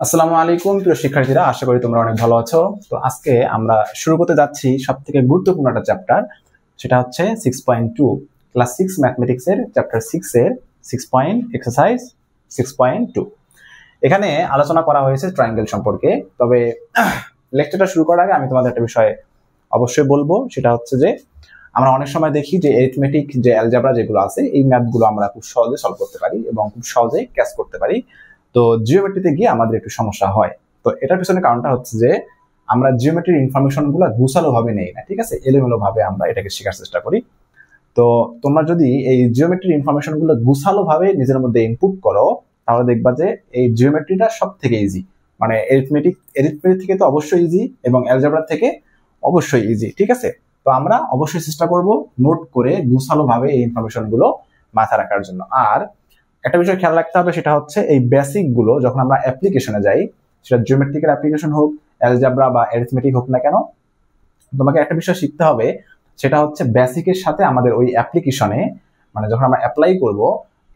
আসসালামু আলাইকুম প্রিয় শিক্ষার্থীরা, আশা করি তোমরা অনেক ভালো আছো। তো আজকে আমরা শুরু করতে যাচ্ছি সবথেকে গুরুত্বপূর্ণ একটা চ্যাপ্টার, সেটা হচ্ছে 6.2 ক্লাস 6 ম্যাথমেটিক্স এর চ্যাপ্টার 6 এর 6 পয়েন্ট এক্সারসাইজ 6.2। এখানে আলোচনা করা হয়েছে ট্রায়াঙ্গেল সম্পর্কে। তবে লেকচারটা শুরু করার আগে আমি তোমাদের একটা বিষয় অবশ্যই বলবো, সেটা হচ্ছে যে আমরা অনেক সময় দেখি যে এরিথমেটিক যে অ্যালজেব্রা যেগুলো আছে এই ম্যাথগুলো আমরা খুব সহজে সলভ করতে পারি এবং খুব সহজে ক্যাচ করতে পারি। তো জিওমেট্রিতে গিয়ে আমাদের একটু সমস্যা হয়। তো এটার পিছনে কারণটা হচ্ছে যে আমরা জিওমেট্রির ইনফরমেশন গুলো গুছালো ভাবে নেই না, ঠিক আছে, এলোমেলো ভাবে আমরা এটাকে শেখার চেষ্টা করি। তো তোমরা যদি এই জিওমেট্রির ইনফরমেশন গুলো গুছালো ভাবে নিজের মধ্যে ইনপুট করো, তাহলে দেখবা যে এই জিওমেট্রিটা সব থেকে ইজি। মানে এরিথমেটিক থেকে তো অবশ্যই ইজি এবং অ্যালজেব্রা থেকে অবশ্যই ইজি, ঠিক আছে। তো আমরা অবশ্যই চেষ্টা করব নোট করে গুছালো ভাবে এই ইনফরমেশন গুলো মাথায় রাখার জন্য। আর একটা বিষয় খেয়াল রাখতে হবে, সেটা হচ্ছে এই বেসিক গুলো যখন আমরা অ্যাপ্লিকেশনে যাই, সেটা জিওমেট্রিক্যাল অ্যাপ্লিকেশন হোক, অ্যালজেব্রা বা অ্যারিথমেটিক হোক না কেন, তোমাকে একটা বিষয় শিখতে হবে, সেটা হচ্ছে বেসিকের সাথে আমাদের ওই অ্যাপ্লিকেশনে, মানে যখন আমরা অ্যাপ্লাই করব,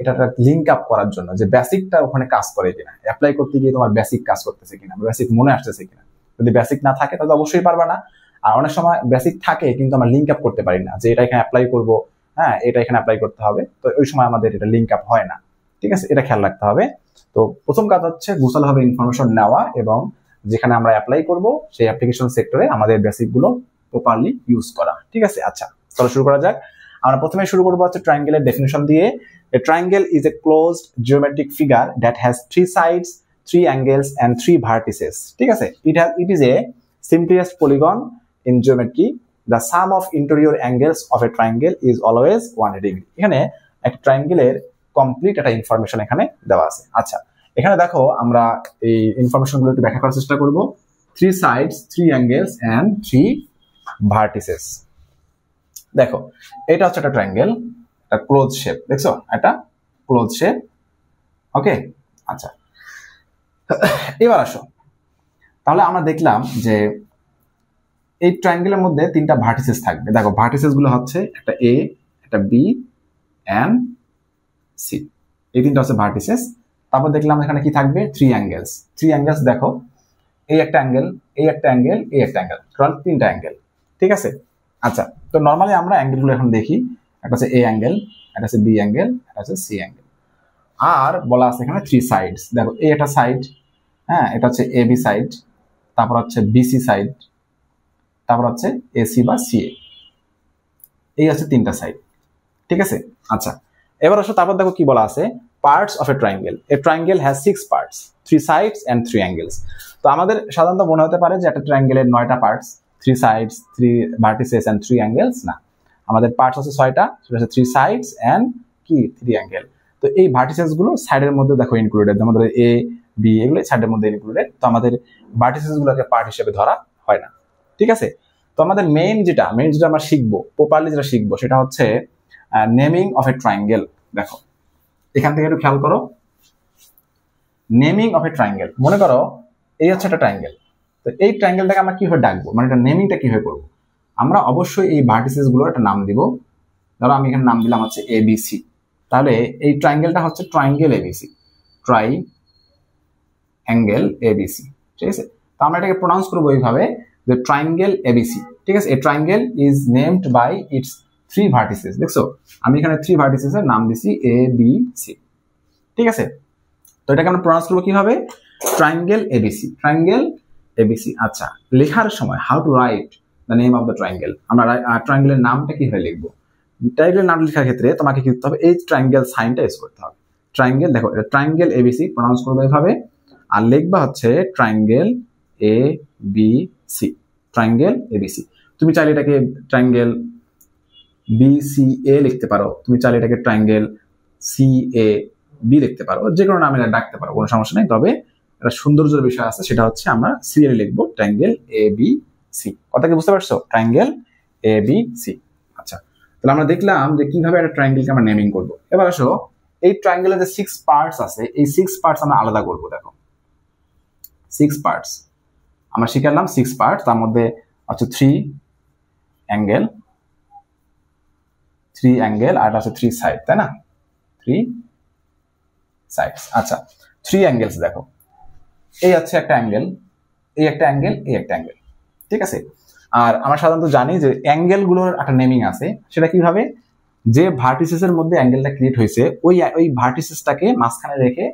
এটা লিঙ্ক আপ করার জন্য যে বেসিকটা ওখানে কাজ করে কিনা, অ্যাপ্লাই করতে গিয়ে তোমার বেসিক কাজ করতেছে কিনা, বেসিক মনে আসতেছে কিনা। যদি বেসিক না থাকে তাহলে অবশ্যই পারবা না। আর অনেক সময় বেসিক থাকে কিন্তু আমরা লিঙ্ক আপ করতে পারি না, যে এটা এখানে অ্যাপ্লাই করবো, হ্যাঁ এটা এখানে অ্যাপ্লাই করতে হবে, তো ওই সময় আমাদের এটা লিঙ্ক আপ হয় না, ঠিক আছে। এটা খেয়াল রাখতে হবে। তো প্রথম কাজ হচ্ছে গোছালোভাবে ইনফরমেশন নেওয়া এবং যেখানে আমরা অ্যাপ্লাই করব সেই অ্যাপ্লিকেশন সেক্টরে আমাদের বেসিক গুলো প্রপারলি ইউজ করা, ঠিক আছে। আচ্ছা, চলো শুরু করা যাক। আমরা প্রথমে শুরু করবো হচ্ছে ট্রায়াঙ্গেলের ডেফিনিশন দিয়ে। A triangle is a closed geometric figure that has 3 sides, 3 angles and 3 vertices, ঠিক আছে। It is a simplest polygon in geometry. The sum of interior angles of a triangle is always 180 degree. এখানে একটা ট্রায়াঙ্গেলের complete একটা information এখানে দেওয়া আছে। আচ্ছা, এখানে দেখো আমরা এই ইনফরমেশন গুলো একটু ব্যাখ্যা করার চেষ্টা করব। 3 sides, 3 angles and 3 vertices। দেখো, এটা হচ্ছে একটা ট্রায়াঙ্গেল, একটা ক্লোজ শেপ, দেখছো এটা ক্লোজ শেপ, ওকে। আচ্ছা, এবার আসো, তাহলে আমরা দেখলাম যে এই ট্রায়াঙ্গেলের মধ্যে 3টা ভার্টিসেস থাকবে। দেখো ভার্টিসেস গুলো হচ্ছে একটা এ, একটা বি এন্ড সি, এই 3টা হচ্ছে ভার্টিসেস। তারপর দেখলাম এখানে কি থাকবে, 3 অ্যাঙ্গেলস। 3 অ্যাঙ্গেলস দেখো, এই একটা অ্যাঙ্গেল, এই একটা অ্যাঙ্গেল, এই একটা অ্যাঙ্গেল, টোটাল 3টা অ্যাঙ্গেল, ঠিক আছে। আচ্ছা, তো নর্মালি আমরা অ্যাঙ্গেলগুলো এখন দেখি। একটা হচ্ছে এ অ্যাঙ্গেল, একটা হচ্ছে বি অ্যাঙ্গেল, একটা হচ্ছে সি অ্যাঙ্গেল। আর বলা আছে এখানে 3 সাইডস। দেখো এই একটা সাইড, হ্যাঁ এটা হচ্ছে এ বি সাইড, তারপর হচ্ছে বিসি সাইড, তারপর হচ্ছে এসি বা সিএ, এই হচ্ছে 3টা সাইড, ঠিক আছে। আচ্ছা, এবার আসো, তারপর দেখো কি বলা আছে, parts of a triangle. A triangle has 6 parts, 3 sides and 3 angles. তো আমাদের সাধারণত মনে হতে পারে যে একটা ট্রায়াঙ্গেলের 9টা parts, 3 sides, 3 vertices and 3 angles. না, আমাদের পার্টস হচ্ছে 6টা, সেটা হচ্ছে 3 সাইডস এন্ড কি 3 অ্যাঙ্গেল। তো এই ভার্টিসেস গুলো সাইডের মধ্যে দেখো ইনক্লুডেড, আমাদের এ বি এগুলো সাইডের মধ্যে ইনক্লুডেড। তো আমাদের ভার্টিসেস গুলোকে পার্ট হিসেবে ধরা হয় না, ঠিক আছে। তো আমাদের মেইন যেটা আমরা শিখবো, প্রপারলি যেটা শিখবো, সেটা হচ্ছে নেমিং অফ এ ট্রায়াঙ্গেল। দেখো এখান থেকে একটু খেয়াল করো, নেমিং অফ এ ট্রায়াঙ্গেল। মনে করো এই হচ্ছে একটা ট্রায়াঙ্গেল, তো এই ট্রায়াঙ্গেলটাকে আমরা কিভাবে ডাকবো, মানে এটা নেমিংটা কিভাবে করবো। আমরা অবশ্যই এই ভার্টিসেস গুলোর একটা নাম দিব। ধরো আমি এখানে নাম দিলাম হচ্ছে এবিসি। তাহলে এই ট্রায়াঙ্গেলটা হচ্ছে triangle ABC, try angle ABC, ঠিক আছে। তো আমরা এটাকে প্রোনাউন্স করবো এইভাবে, যে ট্রায়াঙ্গেল এবিসি, ঠিক আছে। A triangle is named by its 3 vertices. দেখছো আমি এখানে 3 ভার্টিসেস এর নাম দিছি এ বি সি, ঠিক আছে। তো এটাকে আমরা প্রোনাউন্স করবো কিভাবে, ট্রায়াঙ্গেল এবিসি, ট্রায়াঙ্গেল এবিসি। আচ্ছা, লেখার সময় how to write the name of the triangle, আমরা ট্রায়াঙ্গেলের নামটা কিভাবে লিখবো। ট্রায়াঙ্গেলের নাম লেখার ক্ষেত্রে তোমাকে কি করতে হবে, এই ট্রায়াঙ্গেল সাইনটা ইউজ করতে হবে। ট্রায়াঙ্গেল, দেখো এটা ট্রায়াঙ্গেল এবিসি প্রোনাউন্স করবো এইভাবে, আর লিখবা হচ্ছে triangle A B C, triangle ABC. তুমি চাইলে এটাকে ট্রায়াঙ্গেল বিসিএ লিখতে পারো, তুমি চাইলে এটাকে ট্রায়াঙ্গেল সিএ বি লিখতে পারো, যে কোনো নামে ডাকতে পারো, কোনো সমস্যা নেই। তবে একটা সৌন্দর্যের বিষয় আছে, সেটা হচ্ছে আমরা সিরিয়ালি লিখবো ট্রায়াঙ্গেল এ বি সি। কথা কি বুঝতে পারছো, ট্রায়াঙ্গেল এ বি সি। আচ্ছা, তাহলে আমরা দেখলাম যে কিভাবে একটা ট্রায়াঙ্গেলকে আমরা নেমিং করবো। এবার আসো, এই ট্রায়াঙ্গেলের যে 6 পার্টস আছে, এই 6 পার্টস আমরা আলাদা করবো। দেখো 6 পার্টস আমরা শিখালাম, 6 পার্টস, তার মধ্যে হচ্ছে 3 অ্যাঙ্গেল, 3 অ্যাঙ্গেল, আর হচ্ছে 3 সাইড, তাই না, 3 সাইডস। আচ্ছা, 3 অ্যাঙ্গেলস দেখো, এই হচ্ছে একটা অ্যাঙ্গেল, এই একটা অ্যাঙ্গেল, এই একটা অ্যাঙ্গেল, ঠিক আছে। আর আমরা সাধারণত জানি যে অ্যাঙ্গেল গুলোর একটা নেমিং আছে, সেটা কিভাবে, যে ভার্টিসেসের মধ্যে অ্যাঙ্গেলটা ক্রিয়েট হয়েছে ওই ভার্টিসেসটাকে মাঝখানে রেখে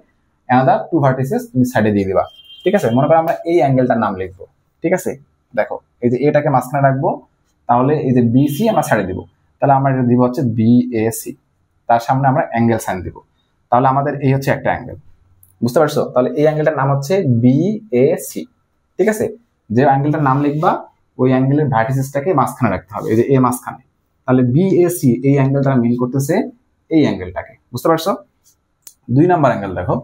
অ্যানাদার টু ভার্টিসেস তুমি সাইডে দিয়ে দিবা, ঠিক আছে। মনে করো আমরা এই অ্যাঙ্গেলটার নাম লিখবো, ঠিক আছে। দেখো এই যে এটাকে মাঝখানে রাখবো, তাহলে এই যে বিসি আমরা সাইডে দিব, তাহলে আমরা এটা দিব হচ্ছে বিএসি, তার সামনে আমরা অ্যাঙ্গেল সাইন দিব, তাহলে আমাদের এই হচ্ছে একটা অ্যাঙ্গেল, বুঝতে পারছো। তাহলে এই অ্যাঙ্গেলটার নাম হচ্ছে বিএসি, ঠিক আছে। যে অ্যাঙ্গেলটার নাম লিখবা ওই অ্যাঙ্গেলের ভার্টিসেসটাকে মাঝখানে রাখতে হবে, এই যে এ মাঝখানে। তাহলে বিএসি এই অ্যাঙ্গেলটা মিন করতেছে এই অ্যাঙ্গেলটাকে, বুঝতে পারছো। 2 নাম্বার অ্যাঙ্গেল দেখো,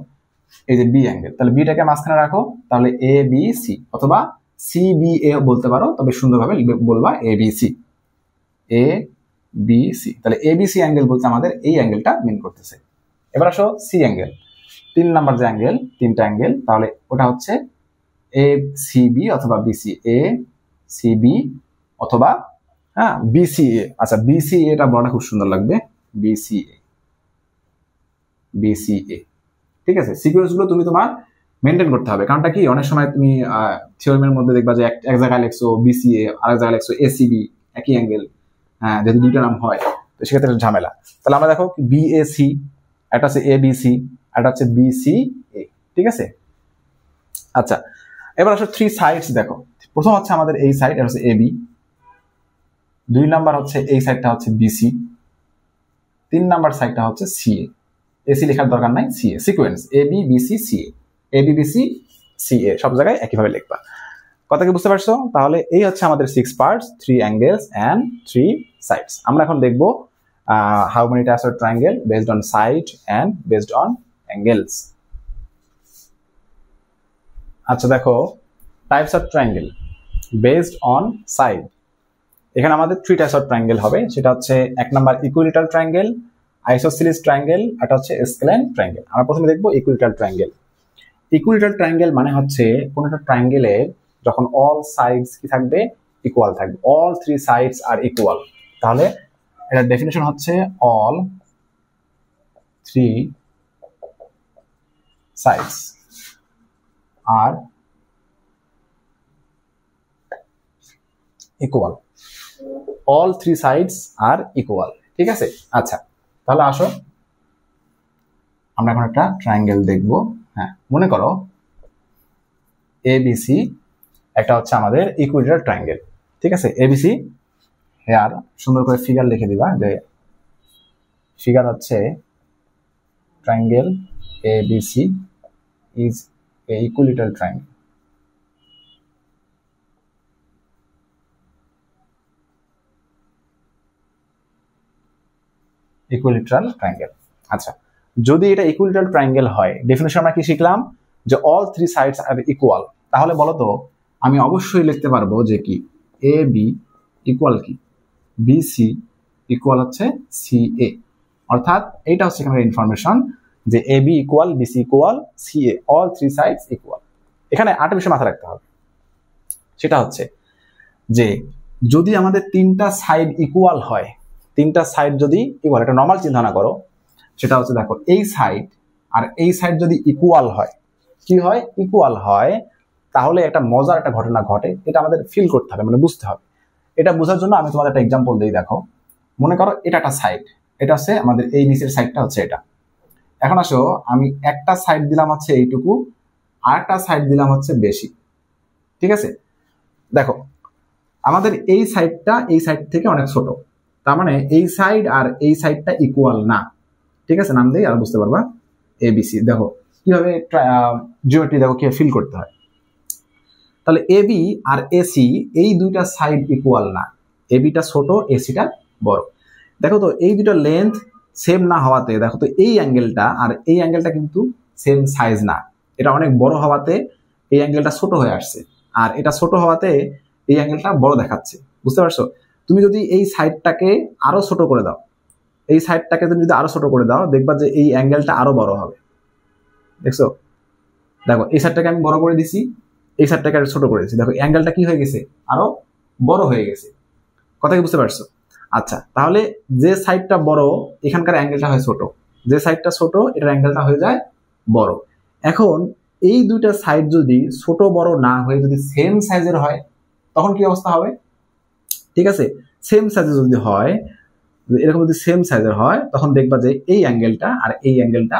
এই যে বি অ্যাঙ্গেল, তাহলে বিটাকে মাঝখানে রাখো, তাহলে এ বি সি, অথবা সি বি এ বলতে পারো, তবে সুন্দরভাবে বলবা এ বি সি, এ বি সি। তাহলে এ বি সি অ্যাঙ্গেল বলতে আমাদের এই অ্যাঙ্গেলটা মিন করতেছে। এবার আসো সি অ্যাঙ্গেল, 3 নাম্বার যে অ্যাঙ্গেল, 3টা অ্যাঙ্গেল, তাহলে ওটা হচ্ছে এ সি বি অথবা বিসি, এ সি বি অথবা হ্যাঁ বিসিএ। আচ্ছা বিসিএ এটা বড়টা খুব সুন্দর লাগবে, বিসিএ, বিসিএ, ঠিক আছে। সিকোয়েন্স গুলো তুমি তোমার মেনটেন করতে হবে, কারণটা কি অনেক সময় তুমি থিওরেমের মধ্যে দেখবা যে এক জায়গায় লেখছো বিসিএ, আরেক জায়গায় লেখছো এসিবি, একই অ্যাঙ্গেল, হ্যাঁ যেহেতু দুইটা নাম হয় তো সেক্ষেত্রে ঝামেলা। তাহলে আমরা দেখো বিএসি, একটা হচ্ছে এবিসি, একটা হচ্ছে বিসিএ, ঠিক আছে। আচ্ছা এবার আসলে 3 সাইডস দেখো, প্রথম হচ্ছে আমাদের এই সাইড, এটা হচ্ছে এবি, 2 নাম্বার হচ্ছে এই সাইডটা হচ্ছে বিসি, 3 নাম্বার সাইডটা হচ্ছে সিএ। এসি লেখার দরকার নাই, CA, sequence AB BC CA, AB BC CA, সব জায়গায় একইভাবে লিখবা। কথা কি বুঝতে পারছো? তাহলে এই হচ্ছে আমাদের 6 পার্টস, 3 অ্যাঙ্গেলস এন্ড 3 সাইডস। আমরা এখন দেখবো how many types of triangle based on side and based on angles. আচ্ছা দেখো types of triangle based on side, এখানে আমাদের 3 টাইপস অফ ট্রায়াঙ্গেল হবে, সেটা হচ্ছে 1 নাম্বার ইকুইলেটারাল ট্রায়াঙ্গেল, আইসোসেলিস ট্রায়াঙ্গেল, আর হচ্ছে স্কেলেন ট্রায়াঙ্গেল। আমরা প্রথমে দেখবো ইকুইলেটারাল ট্রায়াঙ্গেল। ইকুইলেটারাল ট্রায়াঙ্গেল মানে হচ্ছে কোন একটা ট্রায়াঙ্গেলে যখন অল সাইডস কি থাকবে, ইকুয়াল থাকবে, অল 3 সাইডস আর ইকুয়াল, তাহলে এটার ডেফিনেশন হচ্ছে all 3 sides are equal, all 3 sides are equal, ঠিক আছে। আচ্ছা তাহলে আসো আমরা এখন একটা ট্রায়াঙ্গেল দেখবো। হ্যাঁ মনে করো এবিসি একটা হচ্ছে আমাদের ইকুইলেটারাল ট্রায়াঙ্গেল, ঠিক আছে। এবিসি হেয়ার সুন্দর করে ফিগার লিখে দিবা, যে ফিগার হচ্ছে triangle ABC is a equilateral triangle. Equilateral triangle. আচ্ছা যদি এটা ইকুইলেটারাল ট্রায়াঙ্গেল হয়, ডেফিনেশন আমরা কি শিখলাম, যে অল 3 সাইডস আর ইকুয়াল। তাহলে বলো তো আমি অবশ্যই লিখতে পারবো যে কি এ বি ইকুয়াল কি বিসি ইকুয়াল হচ্ছে সিএ, অর্থাৎ এইটা হচ্ছে এখানে ইনফরমেশন যে A B equal BC equal CA, all 3 sides equal. এখানে আরেকটা বিষয় মাথায় রাখতে হবে, সেটা হচ্ছে যে যদি আমাদের 3টা সাইড ইকুয়াল হয়, 3টা সাইড যদি ইকুয়াল, এটা নর্মাল চিন্তা না করো, সেটা হচ্ছে দেখো এই সাইড আর এই সাইড যদি ইকুয়াল হয়, কি হয়, ইকুয়াল হয়, তাহলে একটা মজার একটা ঘটনা ঘটে, এটা আমাদের ফিল করতে হবে, মানে বুঝতে হবে। এটা বোঝার জন্য আমি তোমাদের একটা এক্সাম্পল দিই। দেখো মনে করো এটা একটা সাইড, এটা হচ্ছে আমাদের এই নিচের সাইডটা হচ্ছে এটা। এখন আসো আমি একটা সাইড দিলাম হচ্ছে এইটুকু, আর একটা সাইড দিলাম হচ্ছে বেশি, ঠিক আছে। দেখো আমাদের এই সাইডটা এই সাইড থেকে অনেক ছোট, তার মানে এই সাইড আর এই সাইডটা ইকুয়াল না, ঠিক আছে। নাম দিই আর বুঝতে পারবা। এবিসি দেখো কিভাবে জিওমেট্রি দেখো কিভাবে ফিল করতে হয়। তাহলে এবি আর এসি এই দুইটা সাইড ইকুয়াল না, এবিটা ছোট এসিটা বড়। দেখো তো এই দুটো লেন্থ সেম না হওয়াতে, দেখো তো এই অ্যাঙ্গেলটা আর এই অ্যাঙ্গেলটা কিন্তু সেম সাইজ না, এটা অনেক বড় হওয়াতে এই অ্যাঙ্গেলটা ছোট হয়ে আসছে, আর এটা ছোট হওয়াতে এই অ্যাঙ্গেলটা বড় দেখাচ্ছে, বুঝতে পারছো। তুমি যদি এই সাইডটাকে আরো ছোট করে দাও, এই সাইডটাকে তুমি যদি আরো ছোট করে দাও, দেখবা যে এই অ্যাঙ্গেলটা আরো বড় হবে, দেখছো। দেখো এই সাইডটাকে আমি বড় করে দিছি, এই সাইডটাকে আরো ছোট করে দিছি, দেখো অ্যাঙ্গেলটা কি হয়ে গেছে, আরো বড় হয়ে গেছে। কথা কি বুঝতে পারছো? আচ্ছা তাহলে যে সাইডটা বড় এখানকার অ্যাঙ্গেলটা হয় ছোট, যে সাইডটা ছোট এটার অ্যাঙ্গেলটা হয়ে যায় বড়। এখন এই দুইটা সাইড যদি ছোট বড় না হয়ে যদি সেম সাইজের হয় তখন কি অবস্থা হবে? ঠিক আছে, সেম সাইজের যদি হয়, এরকম যদি সেম সাইজের হয় তখন দেখবা যে এই অ্যাঙ্গেলটা আর এই অ্যাঙ্গেলটা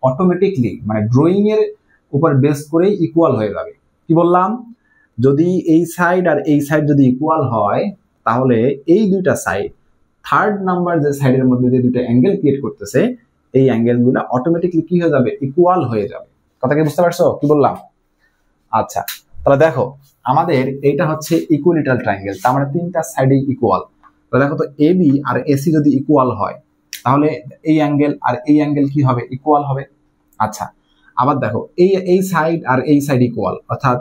অটোমেটিকলি মানে ড্রয়িং এর উপর বেস করে ইকুয়াল হয়ে যাবে। কি বললাম? যদি এই সাইড আর এই সাইড যদি ইকুয়াল হয় তাহলে এই দুইটা সাইড থার্ড নাম্বার যে সাইডের মধ্যে যে দুটো অ্যাঙ্গেল ক্রিয়েট করতেছে এই অ্যাঙ্গেলগুলো অটোমেটিকলি কি হয়ে যাবে? ইকুয়াল হয়ে যাবে। কথা কি বুঝতে পারছো কি বললাম? আচ্ছা, তাহলে দেখো আমাদের এইটা হচ্ছে ইকুয়ালিটারাল ট্রায়াঙ্গেল, তার মানে তিনটা সাইডে ইকুয়াল। তাহলে দেখো তো এবি আর এসি যদি ইকুয়াল হয় তাহলে এই অ্যাঙ্গেল আর এই অ্যাঙ্গেল কি হবে? ইকুয়াল হবে। আচ্ছা, আবার দেখো এই সাইড আর এই সাইড ইকুয়াল, অর্থাৎ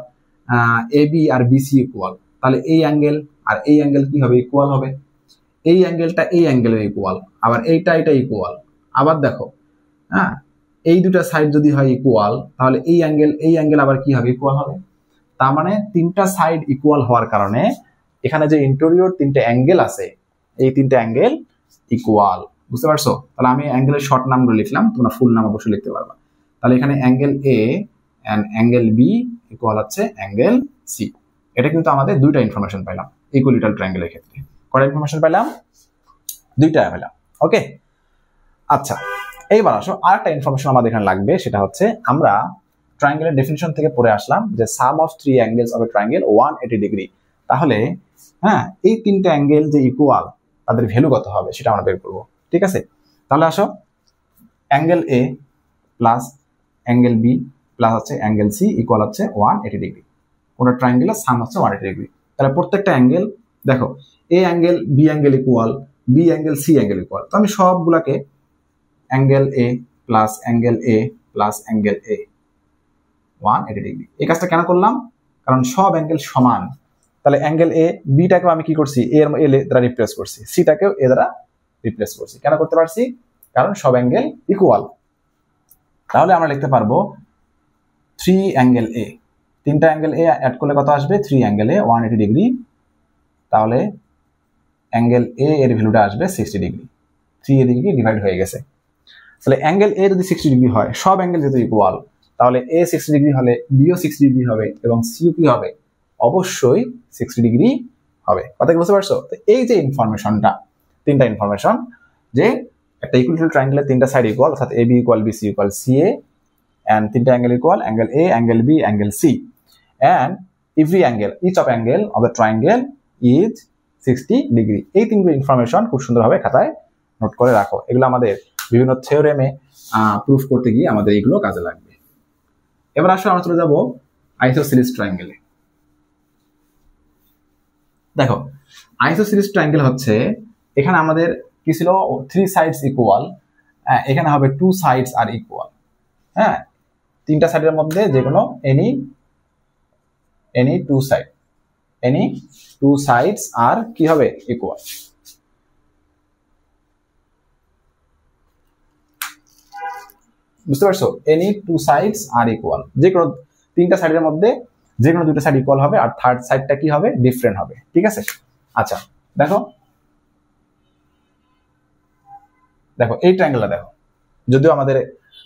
এবি আর বিসি ইকুয়াল, তাহলে এই অ্যাঙ্গেল আর এই অ্যাঙ্গেল কি হবে? ইকুয়াল হবে। এই অ্যাঙ্গেলটা এই অ্যাঙ্গেলের ইকুয়াল, আবার এটা ইকুয়াল। আবার দেখো, হ্যাঁ, এই দুটা সাইড যদি হয় ইকুয়াল তাহলে এই অ্যাঙ্গেল আবার কি হবে? ইকুয়াল হবে। তার মানে তিনটা সাইড ইকুয়াল হওয়ার কারণে এখানে যে ইন্টেরিয়র তিনটে অ্যাঙ্গেল আছে এই তিনটে অ্যাঙ্গেল ইকুয়াল। বুঝতে পারছো? তাহলে আমি অ্যাঙ্গেলের শর্ট নামগুলো লিখলাম, তোমরা ফুল নাম অবশ্যই লিখতে পারবা। তাহলে এখানে angle A and angle B equal হচ্ছে অ্যাঙ্গেল সি। এটা কিন্তু আমাদের দুইটা ইনফরমেশন পাইলাম ইকুয়ালিটারাল ট্রায়াঙ্গেলের ক্ষেত্রে। কয়টা ইনফরমেশন পাইলাম? দুইটা পেলাম। ওকে, আচ্ছা এইবার আসো আরেকটা ইনফরমেশন আমাদের এখানে লাগবে, সেটা হচ্ছে আমরা ট্রায়াঙ্গেলের ডেফিনিশন থেকে পড়ে আসলাম যে sum of three angles of a triangle 180 degree. তাহলে হ্যাঁ, এই তিনটা অ্যাঙ্গেল যে ইকুয়াল তাদের ভ্যালু কত হবে সেটা আমরা বের করবো। ঠিক আছে, তাহলে আসো angle A plus angle B plus হচ্ছে অ্যাঙ্গেল সি ইকুয়াল হচ্ছে 180 ডিগ্রি। কোন ট্রায়াঙ্গেলের সাম হচ্ছে 180 ডিগ্রি। তাহলে প্রত্যেকটা অ্যাঙ্গেল দেখো, A angle B angle equal, B angle C angle equal. তো আমি সবগুলাকে angle A plus angle A plus angle A 180 degree. এই কাজটা কেন করলাম? কারণ সব অ্যাঙ্গেল সমান। তাহলে অ্যাঙ্গেল এ বিটাকেও আমি কি করছি? এ দ্বারা রিপ্লেস করছি, সিটাকেও এ দ্বারা রিপ্লেস করছি। কেন করতে পারছি? কারণ সব অ্যাঙ্গেল ইকুয়াল। তাহলে আমরা লিখতে পারবো 3 অ্যাঙ্গেল এ, তিনটা অ্যাঙ্গেল এ অ্যাড করলে কত আসবে? 3 অ্যাঙ্গেল এ 180 ডিগ্রি। তাহলে অ্যাঙ্গেল এ এর ভ্যালুটা আসবে 60 ডিগ্রি। 3 এদিকে ডিভাইড হয়ে গেছে। তাহলে অ্যাঙ্গেল এ যদি 60 ডিগ্রি হয়, সব অ্যাঙ্গেল যেহেতু ইকুয়াল, তাহলে এ 60 ডিগ্রি হলে বিও 60 ডিগ্রি হবে এবং সিও কি হবে? অবশ্যই 60 ডিগ্রি হবে। কথা কি বুঝতে পারছো? তো এই যে ইনফরমেশনটা, তিনটা ইনফরমেশন, যে একটা ইকুয়ালিটারাল ট্রায়াঙ্গেলের তিনটা সাইড ইকুয়াল, অর্থাৎ A B equal BC equal CA, and তিনটা angle equal, angle A, angle B, angle C, and every angle, each of angle of the triangle is 60 degree. এই তিনটে ইনফরমেশন খুব সুন্দরভাবে খাতায় নোট করে রাখো। এগুলো আমাদের বিভিন্ন থিওরেমে প্রুফ করতে গিয়ে আমাদের এগুলো কাজে লাগবে। এবার আসলে আমরা চলে যাব আইসোসেলিস ট্রায়াঙ্গেলে। দেখো, আইসোসেলিস ট্রায়াঙ্গেল হচ্ছে, এখানে আমাদের কি ছিল? 3 সাইডস ইকুয়াল, এখানে হবে 2 সাইডস আর ইকুয়াল। হ্যাঁ, তিনটা সাইডের মধ্যে যে কোনো এনি 2 সাইডস আর কি হবে? ইকুয়াল। বুঝতে পারছো? এনি 2 সাইডস আর ইকুয়াল, যে কোনো তিনটা সাইডের মধ্যে যে কোনো দুটো সাইড ইকুয়াল হবে আর থার্ড সাইডটা কি হবে? ডিফারেন্ট হবে। ঠিক আছে, আচ্ছা দেখো এই ট্রায়াঙ্গেলটা দেখো, যদিও আমাদের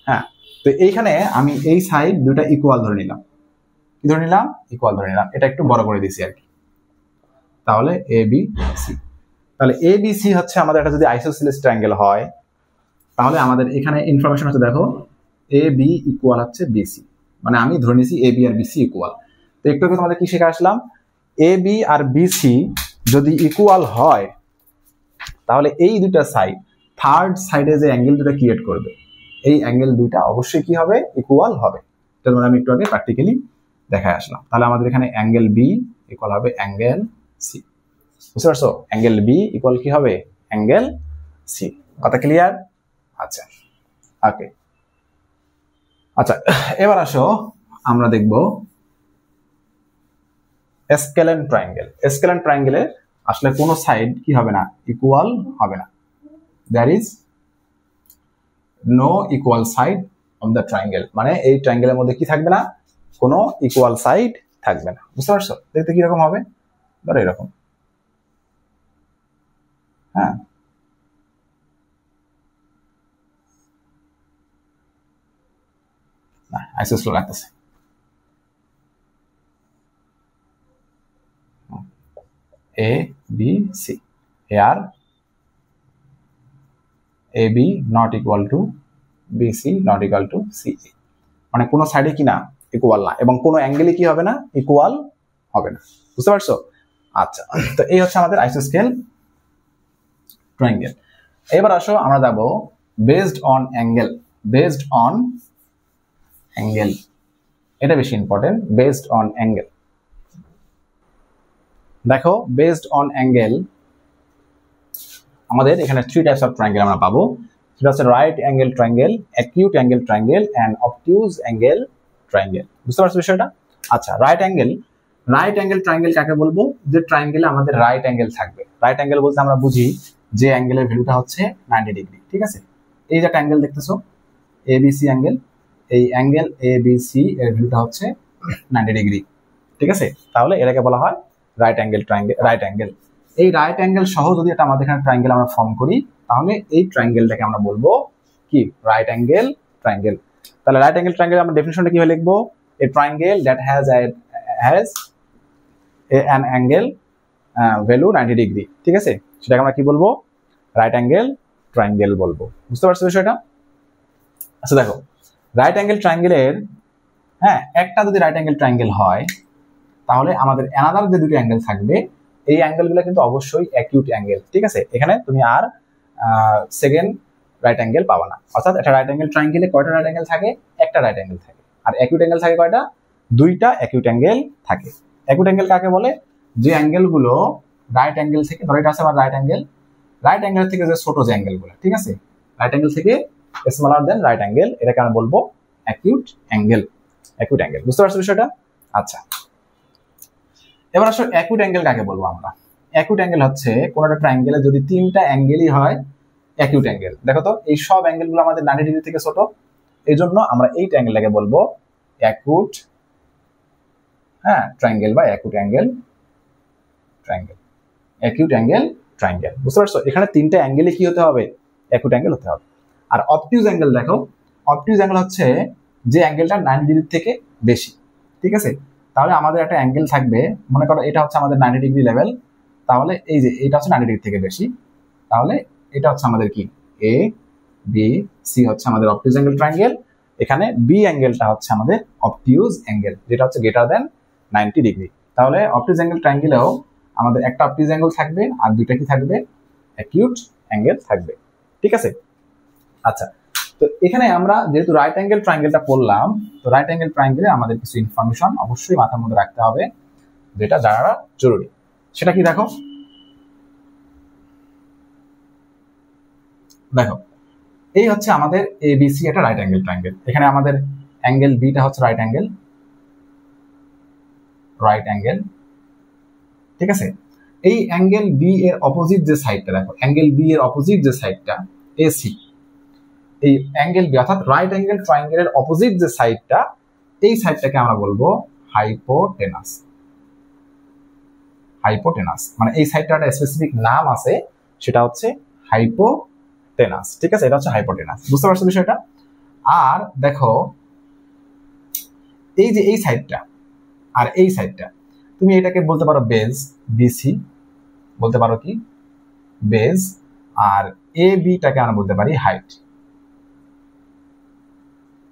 হ্যাঁ, তো এইখানে আমি এই সাইড দুটা ইকুয়াল ধরে নিলাম। কি ধরে নিলাম? ইকুয়াল ধরে নিলাম। এটা একটু বড় করে দিছি আর কি। তাহলে এ বি সি, তাহলে এ বি সি হচ্ছে আমাদের একটা যদি আইসোসেলিস ট্রায়াঙ্গেল হয় তাহলে আমাদের এখানে ইনফরমেশন হচ্ছে, দেখো এ বি ইকুয়াল হচ্ছে বিসি, মানে আমি ধরে নিছি A B R BC equal. তো একটু আগে তোমাদের কি শিখে আসলাম? এ বি আর বিসি যদি ইকুয়াল হয় তাহলে এই দুটা সাইড থার্ড সাইডে যে অ্যাঙ্গেল দুটা ক্রিয়েট করবে এই অ্যাঙ্গেল দুইটা অবশ্যই কি হবে? ইকুয়াল হবে। এটা মানে আমি একটু আগে প্র্যাকটিক্যালি দেখায় আসলাম। তাহলে আমাদের এখানে অ্যাঙ্গেল বি ইকুয়াল হবে অ্যাঙ্গেল সি। বুঝতে পারছো? অ্যাঙ্গেল বি ইকুয়াল কি হবে? Angle C. কথা ক্লিয়ার? আচ্ছা ওকে, আচ্ছা এবার আসো আমরা দেখব স্কেলেন ট্রায়াঙ্গেল। স্কেলেন ট্রায়াঙ্গেলে আসলে কোনো সাইড কি হবে না? ইকুয়াল হবে না। there is no equal side of the triangle, মানে এই ট্রায়াঙ্গেলের মধ্যে কি থাকবে না? কোনো ইকুয়াল সাইড থাকবে না। বুঝতে পারছো? দেখতে কিরকম হবে? ধরো এরকম, হ্যাঁ না আইসোস্লো লাগতেছে। A B C, here A B not equal to B C not equal to C, মানে কোনো সাইডে কি না ইকুয়াল না, এবং কোনো অ্যাঙ্গেলে কি হবে না ইকুয়াল হবে না, বুঝতে পারছো? আচ্ছা, তো এই হচ্ছে আমাদের আইসোস্কেল ট্রায়াঙ্গেল। এবার আসো আমরা যাবো based on angle. Based on angle, এটা বেশি ইম্পর্টেন্ট। বেসড অন অ্যাঙ্গেল, দেখো বেসড অন অ্যাঙ্গেল আমাদের এখানে 3 টাইপস অফ ট্রায়াঙ্গেল আমরা পাবো। সেটা হচ্ছে right angle triangle, acute angle triangle and obtuse angle triangle. বুঝতে পারছো বিষয়টা? আচ্ছা, রাইট অ্যাঙ্গেল ট্রায়াঙ্গেল কাকে বলবো? যে ট্রায়াঙ্গেলে আমাদের রাইট অ্যাঙ্গেল থাকবে। রাইট অ্যাঙ্গেল বলতে আমরা বুঝি যে অ্যাঙ্গেলের ভ্যালুটা হচ্ছে 90 ডিগ্রি, ঠিক আছে? এই যে একটা অ্যাঙ্গেল দেখতেছো এবিসি অ্যাঙ্গেল, এই অ্যাঙ্গেল এবিসি এর ভ্যালুটা হচ্ছে 90 ডিগ্রি, ঠিক আছে? তাহলে এটাকে বলা হয় right angle triangle. Right angle, এই রাইট অ্যাঙ্গেল সহ যদি এটা আমাদের এখানে ট্রায়াঙ্গেল আমরা ফর্ম করি, তাহলে এই ট্রায়াঙ্গেলটাকে আমরা বলবো কি? Right angle triangle. তাহলে রাইট অ্যাঙ্গেল ট্রায়াঙ্গেল আমরা ডেফিনিশনটা কিভাবে লিখবো? A triangle that has an angle value 90 degree, ঠিক আছে? সেটাকে আমরা কি বলবো? রাইট অ্যাঙ্গেল ট্রায়াঙ্গেল বলবো। বুঝতে পারছো বিষয়টা? আচ্ছা দেখো, রাইট অ্যাঙ্গেল ট্রায়াঙ্গেলের একটা যদি রাইট অ্যাঙ্গেল ট্রায়াঙ্গেল হয়, তাহলে আমাদের অ্যানাদার যে দুটো অ্যাঙ্গেল থাকবে, এই অ্যাঙ্গেলগুলো কিন্তু অবশ্যই অ্যাকিউট অ্যাঙ্গেল, ঠিক আছে? এখানে তুমি আর সেকেন্ড রাইট অ্যাঙ্গেল পাবা না। অর্থাৎ একটা রাইট অ্যাঙ্গেল ট্রায়াঙ্গেলে কয়টা রাইট অ্যাঙ্গেল থাকে? একটা রাইট অ্যাঙ্গেল থাকে। আর অ্যাকিউট অ্যাঙ্গেল থাকে কয়টা? দুইটা অ্যাকিউট অ্যাঙ্গেল থাকে। অ্যাকিউট অ্যাঙ্গেল কাকে বলে? যে অ্যাঙ্গেলগুলো রাইট অ্যাঙ্গেল থেকে, ধরো এটা আছে আমার রাইট অ্যাঙ্গেল থেকে যে ছোট যে অ্যাঙ্গেলগুলো, ঠিক আছে? রাইট অ্যাঙ্গেল থেকে স্মলার দেন রাইট অ্যাঙ্গেল, এটাকে আমরা বলবো অ্যাকিউট অ্যাঙ্গেল। অ্যাকিউট অ্যাঙ্গেল, বুঝতে পারছো বিষয়টা? আচ্ছা, এবার আসলে অ্যাকিউট অ্যাঙ্গেল কাকে বলবো আমরা? অ্যাকিউট অ্যাঙ্গেল হচ্ছে কোন একটা ট্রায়াঙ্গেলে যদি 3টা অ্যাঙ্গেলই হয় অ্যাকিউট অ্যাঙ্গেল। দেখো তো, এই সব অ্যাঙ্গেলগুলো আমাদের 90 ডিগ্রি থেকে ছোট, এই জন্য আমরা এই ট্রায়াঙ্গেলটাকে বলবো অ্যাকিউট ট্রায়াঙ্গেল বা acute angle triangle. Acute angle triangle, বুঝতে পারছো? এখানে 3টা অ্যাঙ্গেলই কি হতে হবে? অ্যাকিউট অ্যাঙ্গেল হতে হবে। আর অবটিউজ অ্যাঙ্গেল, দেখো অবটিউজ অ্যাঙ্গেল হচ্ছে যে অ্যাঙ্গেলটা 90 ডিগ্রি থেকে বেশি, ঠিক আছে? তাহলে আমাদের একটা অ্যাঙ্গেল থাকবে, মনে করো এটা হচ্ছে আমাদের 90 ডিগ্রি লেভেল, তাহলে এই যে এটা হচ্ছে 90 ডিগ্রি থেকে বেশি, তাহলে এটা হচ্ছে আমাদের কি? এ বি সি হচ্ছে আমাদের অবটিউজ অ্যাঙ্গেল ট্রায়াঙ্গেল। এখানে বি অ্যাঙ্গেলটা হচ্ছে আমাদের অবটিউজ অ্যাঙ্গেল, যেটা হচ্ছে গ্রেটার দেন 90 ডিগ্রি। তাহলে অবটিউজ অ্যাঙ্গেল ট্রায়াঙ্গেলেও আমাদের একটা অবটিউজ অ্যাঙ্গেল থাকবে আর দুইটা কি থাকবে? অ্যাকিউট অ্যাঙ্গেল থাকবে, ঠিক আছে? আচ্ছা, তো এখানে আমরা যেহেতু রাইট অ্যাঙ্গেল ট্রায়াঙ্গেলটা পড়লাম, তো রাইট অ্যাঙ্গেল ট্রায়াঙ্গেলে আমাদের কিছু ইনফরমেশন অবশ্যই মাথার মধ্যে রাখতে হবে, যেটা জানাটা জরুরি। সেটা কি? দেখো এই হচ্ছে আমাদের এবিসি একটা রাইট অ্যাঙ্গেল ট্রায়াঙ্গেল। এখানে আমাদের অ্যাঙ্গেল বিটা হচ্ছে রাইট অ্যাঙ্গেল, ঠিক আছে? এই অ্যাঙ্গেল বি এর অপোজিট যে সাইডটা, দেখো অ্যাঙ্গেল বি এর অপোজিট যে সাইডটা এসি, এই অ্যাঙ্গেল বি অর্থাৎ রাইট অ্যাঙ্গেল ট্রায়াঙ্গেলের অপোজিট যে সাইডটা, এই সাইডটাকে আমরা বলবো হাইপোটেনাস। হাইপোটেনাস মানে এই সাইডটার একটা স্পেসিফিক নাম আছে, সেটা হচ্ছে হাইপোটেনাস, ঠিক আছে? এটা হচ্ছে হাইপোটেনাস, বুঝতে পারছো বিষয়টা? আর দেখো এই যে এই সাইডটা আর এই সাইডটা, তুমি এটাকে বলতে পারো বেজ, বিসি বলতে পারো কি? বেজ। আর এ বিটাকে আমরা বলতে পারি হাইট,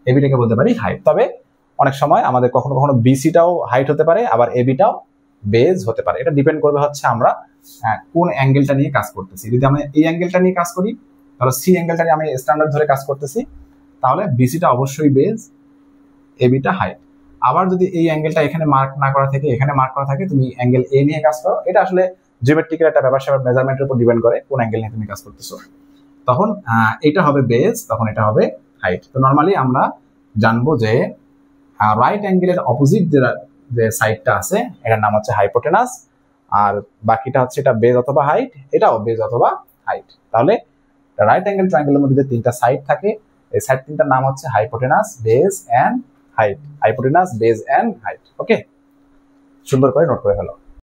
এ বিটাকে বলতে পারি হাইট। তবে অনেক সময় আমাদের কখনো কখনো বিসিটাও হাইট হতে পারে, আবার এ বিটাও বেজ হতে পারে। এটা ডিপেন্ড করবে হচ্ছে আমরা কোন অ্যাঙ্গেলটা নিয়ে কাজ করতেছি। যদি আমরা এই অ্যাঙ্গেলটা নিয়ে কাজ করি, তাহলে সি অ্যাঙ্গেলটা নিয়ে আমি স্ট্যান্ডার্ড ধরে কাজ করতেছি, তাহলে বিসিটা অবশ্যই বেজ, এ বিটা হাইট। আবার যদি এই অ্যাঙ্গেলটা এখানে মার্ক না করা থাকে, এখানে মার্ক করা থাকে, তুমি অ্যাঙ্গেল এ নিয়ে কাজ করো। এটা আসলে জিওমেট্রিক্যাল একটা ব্যাপার স্যাপার, মেজারমেন্টের উপর ডিপেন্ড করে কোন অ্যাঙ্গেল নিয়ে তুমি কাজ করতেছো। তখন এটা হবে বেজ, তখন এটা হবে হাইট। তো নর্মালি আমরা জানবো যে রাইট অ্যাঙ্গেলের অপোজিট যে সাইডটা আছে, এটার নাম হচ্ছে হাইপোটেনাস, আর বাকিটা হচ্ছে এটা বেজ অথবা হাইট, এটাও বেজ অথবা হাইট। তাহলে রাইট অ্যাঙ্গেল ট্রায়াঙ্গেলের মধ্যে যে 3টা সাইড থাকে, এই সাইড 3টার নাম হচ্ছে hypotenuse, base and height. Hypotenuse, base and height. Okay, সুন্দর করে নোট করে ফেলো।